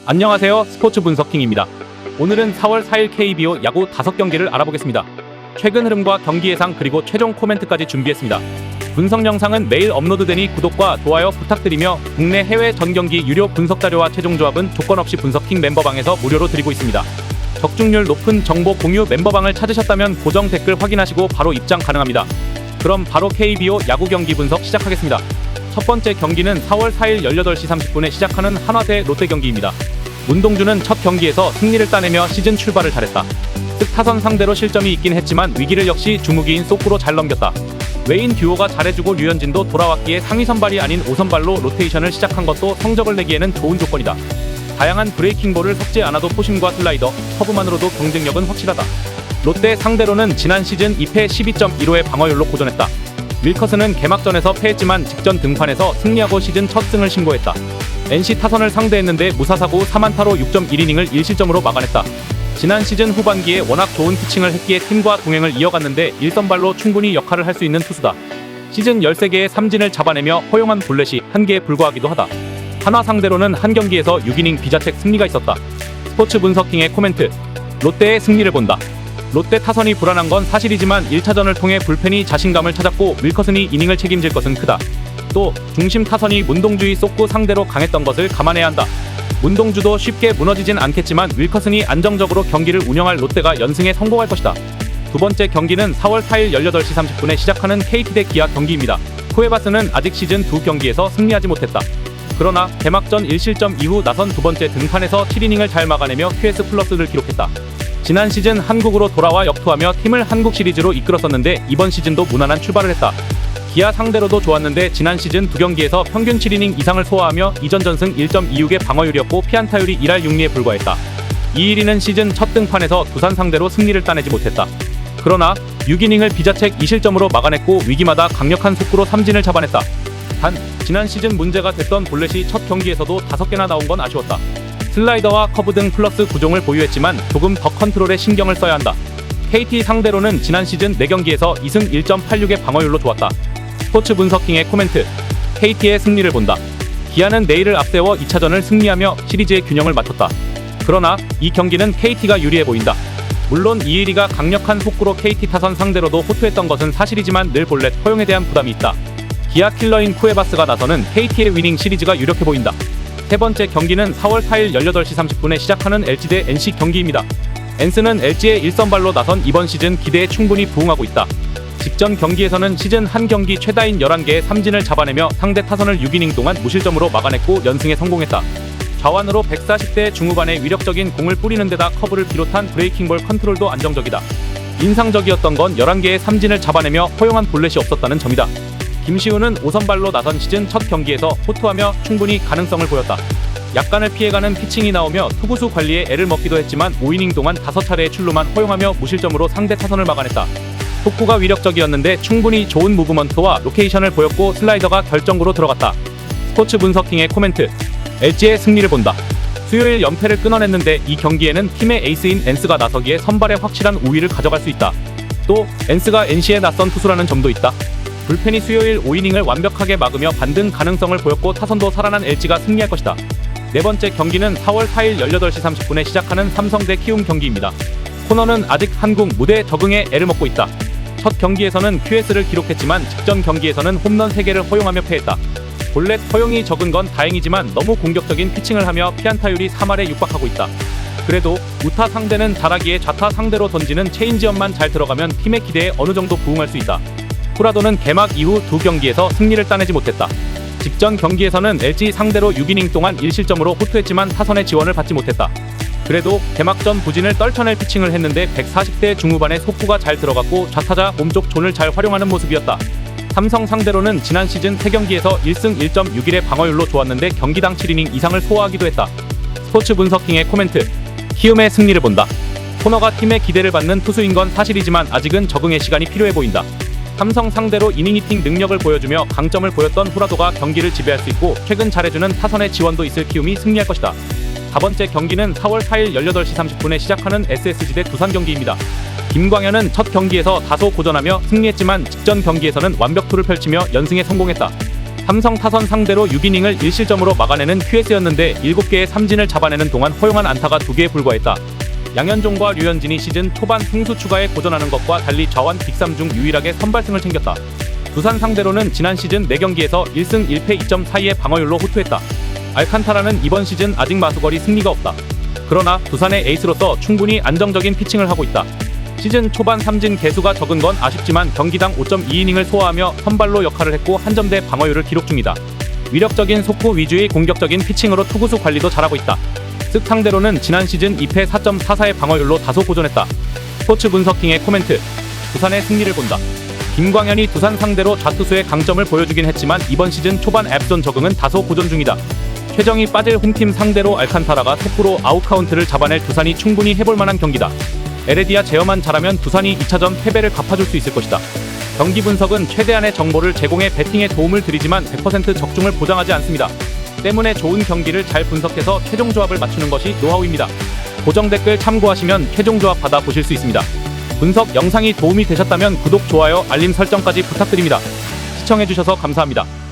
안녕하세요. 스포츠 분석킹입니다. 오늘은 4월 4일 KBO 야구 5경기를 알아보겠습니다. 최근 흐름과 경기 예상 그리고 최종 코멘트까지 준비했습니다. 분석 영상은 매일 업로드되니 구독과 좋아요 부탁드리며 국내 해외 전 경기 유료 분석 자료와 최종 조합은 조건 없이 분석킹 멤버방에서 무료로 드리고 있습니다. 적중률 높은 정보 공유 멤버방을 찾으셨다면 고정 댓글 확인하시고 바로 입장 가능합니다. 그럼 바로 KBO 야구 경기 분석 시작하겠습니다. 첫 번째 경기는 4월 4일 18시 30분에 시작하는 한화 대 롯데 경기입니다. 문동주는 첫 경기에서 승리를 따내며 시즌 출발을 잘했다. 즉 타선 상대로 실점이 있긴 했지만 위기를 역시 주무기인 속구로 잘 넘겼다. 외인 듀오가 잘해주고 류현진도 돌아왔기에 상위 선발이 아닌 5선발로 로테이션을 시작한 것도 성적을 내기에는 좋은 조건이다. 다양한 브레이킹볼을 섞지 않아도 포심과 슬라이더, 커브만으로도 경쟁력은 확실하다. 롯데 상대로는 지난 시즌 2패 12.15의 방어율로 고전했다. 윌커스는 개막전에서 패했지만 직전 등판에서 승리하고 시즌 첫 승을 신고했다. NC 타선을 상대했는데 무사사고 3안타로 6.1이닝을 1실점으로 막아냈다. 지난 시즌 후반기에 워낙 좋은 피칭을 했기에 팀과 동행을 이어갔는데 1선발로 충분히 역할을 할 수 있는 투수다. 시즌 13개의 삼진을 잡아내며 허용한 볼넷이 1개에 불과하기도 하다. 한화 상대로는 한 경기에서 6이닝 비자책 승리가 있었다. 스포츠 분석킹의 코멘트. 롯데의 승리를 본다. 롯데 타선이 불안한 건 사실이지만 1차전을 통해 불펜이 자신감을 찾았고 윌커슨이 이닝을 책임질 것은 크다. 또 중심 타선이 문동주의 쏟고 상대로 강했던 것을 감안해야 한다. 문동주도 쉽게 무너지진 않겠지만 윌커슨이 안정적으로 경기를 운영할 롯데가 연승에 성공할 것이다. 두 번째 경기는 4월 4일 18시 30분에 시작하는 KT 대 기아 경기입니다. 쿠에바스는 아직 시즌 2경기에서 승리하지 못했다. 그러나 개막전 1실점 이후 나선 두 번째 등판에서 7이닝을 잘 막아내며 QS 플러스를 기록했다. 지난 시즌 한국으로 돌아와 역투하며 팀을 한국 시리즈로 이끌었었는데 이번 시즌도 무난한 출발을 했다. 기아 상대로도 좋았는데 지난 시즌 2경기에서 평균 7이닝 이상을 소화하며 이전 전승 1.26의 방어율이었고 피안타율이 1할 6리에 불과했다. 이일이는 시즌 첫 등판에서 두산 상대로 승리를 따내지 못했다. 그러나 6이닝을 비자책 2실점으로 막아냈고 위기마다 강력한 속구로 삼진을 잡아냈다. 단 지난 시즌 문제가 됐던 볼넷이 첫 경기에서도 5개나 나온 건 아쉬웠다. 슬라이더와 커브 등 플러스 9종을 보유했지만 조금 더 컨트롤에 신경을 써야 한다. KT 상대로는 지난 시즌 4경기에서 2승 1.86의 방어율로 좋았다. 스포츠 분석킹의 코멘트. KT의 승리를 본다. 기아는 내일을 앞세워 2차전을 승리하며 시리즈의 균형을 맞췄다. 그러나 이 경기는 KT가 유리해 보인다. 물론 이일이가 강력한 속구로 KT 타선 상대로도 호투했던 것은 사실이지만 늘 볼넷 허용에 대한 부담이 있다. 기아 킬러인 쿠에바스가 나서는 KT의 위닝 시리즈가 유력해 보인다. 세 번째 경기는 4월 4일 18시 30분에 시작하는 LG 대 NC 경기입니다. 엔스는 LG의 1선발로 나선 이번 시즌 기대에 충분히 부응하고 있다. 직전 경기에서는 시즌 한 경기 최다인 11개의 삼진을 잡아내며 상대 타선을 6이닝 동안 무실점으로 막아냈고 연승에 성공했다. 좌완으로 140대 중후반에 위력적인 공을 뿌리는 데다 커브를 비롯한 브레이킹볼 컨트롤도 안정적이다. 인상적이었던 건 11개의 삼진을 잡아내며 허용한 볼넷이 없었다는 점이다. 김시우는 5선발로 나선 시즌 첫 경기에서 호투하며 충분히 가능성을 보였다. 약간을 피해가는 피칭이 나오며 투구수 관리에 애를 먹기도 했지만 5이닝 동안 5차례의 출루만 허용하며 무실점으로 상대 타선을 막아냈다. 속구가 위력적이었는데 충분히 좋은 무브먼트와 로케이션을 보였고 슬라이더가 결정구로 들어갔다. 스포츠 분석킹의 코멘트. LG의 승리를 본다. 수요일 연패를 끊어냈는데 이 경기에는 팀의 에이스인 엔스가 나서기에 선발에 확실한 우위를 가져갈 수 있다. 또 엔스가 NC에 낯선 투수라는 점도 있다. 불펜이 수요일 5이닝을 완벽하게 막으며 반등 가능성을 보였고 타선도 살아난 LG가 승리할 것이다. 네 번째 경기는 4월 4일 18시 30분에 시작하는 삼성 대 키움 경기입니다. 코너는 아직 한국 무대에 적응에 애를 먹고 있다. 첫 경기에서는 QS를 기록했지만 직전 경기에서는 홈런 3개를 허용하며 패했다. 볼넷 허용이 적은 건 다행이지만 너무 공격적인 피칭을 하며 피안타율이 3할에 육박하고 있다. 그래도 우타 상대는 잘하기에 좌타 상대로 던지는 체인지업만 잘 들어가면 팀의 기대에 어느 정도 부응할 수 있다. 후라도는 개막 이후 2경기에서 승리를 따내지 못했다. 직전 경기에서는 LG 상대로 6이닝 동안 1실점으로 호투했지만 타선의 지원을 받지 못했다. 그래도 개막전 부진을 떨쳐낼 피칭을 했는데 140대 중후반에 속구가 잘 들어갔고 좌타자 몸쪽 존을 잘 활용하는 모습이었다. 삼성 상대로는 지난 시즌 3경기에서 1승 1.61의 방어율로 좋았는데 경기당 7이닝 이상을 소화하기도 했다. 스포츠 분석킹의 코멘트. 키움의 승리를 본다. 코너가 팀의 기대를 받는 투수인 건 사실이지만 아직은 적응의 시간이 필요해 보인다. 삼성 상대로 이닝 히팅 능력을 보여주며 강점을 보였던 후라도가 경기를 지배할 수 있고 최근 잘해주는 타선의 지원도 있을 키움이 승리할 것이다. 4번째 경기는 4월 4일 18시 30분에 시작하는 SSG 대 두산 경기입니다. 김광현은 첫 경기에서 다소 고전하며 승리했지만 직전 경기에서는 완벽투를 펼치며 연승에 성공했다. 삼성 타선 상대로 6이닝을 1실점으로 막아내는 QS였는데 7개의 삼진을 잡아내는 동안 허용한 안타가 2개에 불과했다. 양현종과 류현진이 시즌 초반 승수 추가에 고전하는 것과 달리 좌완 빅3 중 유일하게 선발승을 챙겼다. 두산 상대로는 지난 시즌 4경기에서 1승 1패 2.42의 방어율로 호투했다. 알칸타라는 이번 시즌 아직 마수거리 승리가 없다. 그러나 두산의 에이스로서 충분히 안정적인 피칭을 하고 있다. 시즌 초반 삼진 개수가 적은 건 아쉽지만 경기당 5.2이닝을 소화하며 선발로 역할을 했고 한 점대 방어율을 기록 중이다. 위력적인 속구 위주의 공격적인 피칭으로 투구수 관리도 잘하고 있다. 쓱 상대로는 지난 시즌 2패 4.44의 방어율로 다소 고전했다. 스포츠 분석킹의 코멘트. 두산의 승리를 본다. 김광현이 두산 상대로 좌투수의 강점을 보여주긴 했지만 이번 시즌 초반 앱존 적응은 다소 고전 중이다. 최정이 빠질 홈팀 상대로 알칸타라가 속구로 아웃카운트를 잡아낼 두산이 충분히 해볼 만한 경기다. 에레디아 제어만 잘하면 두산이 2차전 패배를 갚아줄 수 있을 것이다. 경기 분석은 최대한의 정보를 제공해 배팅에 도움을 드리지만 100% 적중을 보장하지 않습니다. 때문에 좋은 경기를 잘 분석해서 최종 조합을 맞추는 것이 노하우입니다. 고정 댓글 참고하시면 최종 조합 받아보실 수 있습니다. 분석 영상이 도움이 되셨다면 구독, 좋아요, 알림 설정까지 부탁드립니다. 시청해주셔서 감사합니다.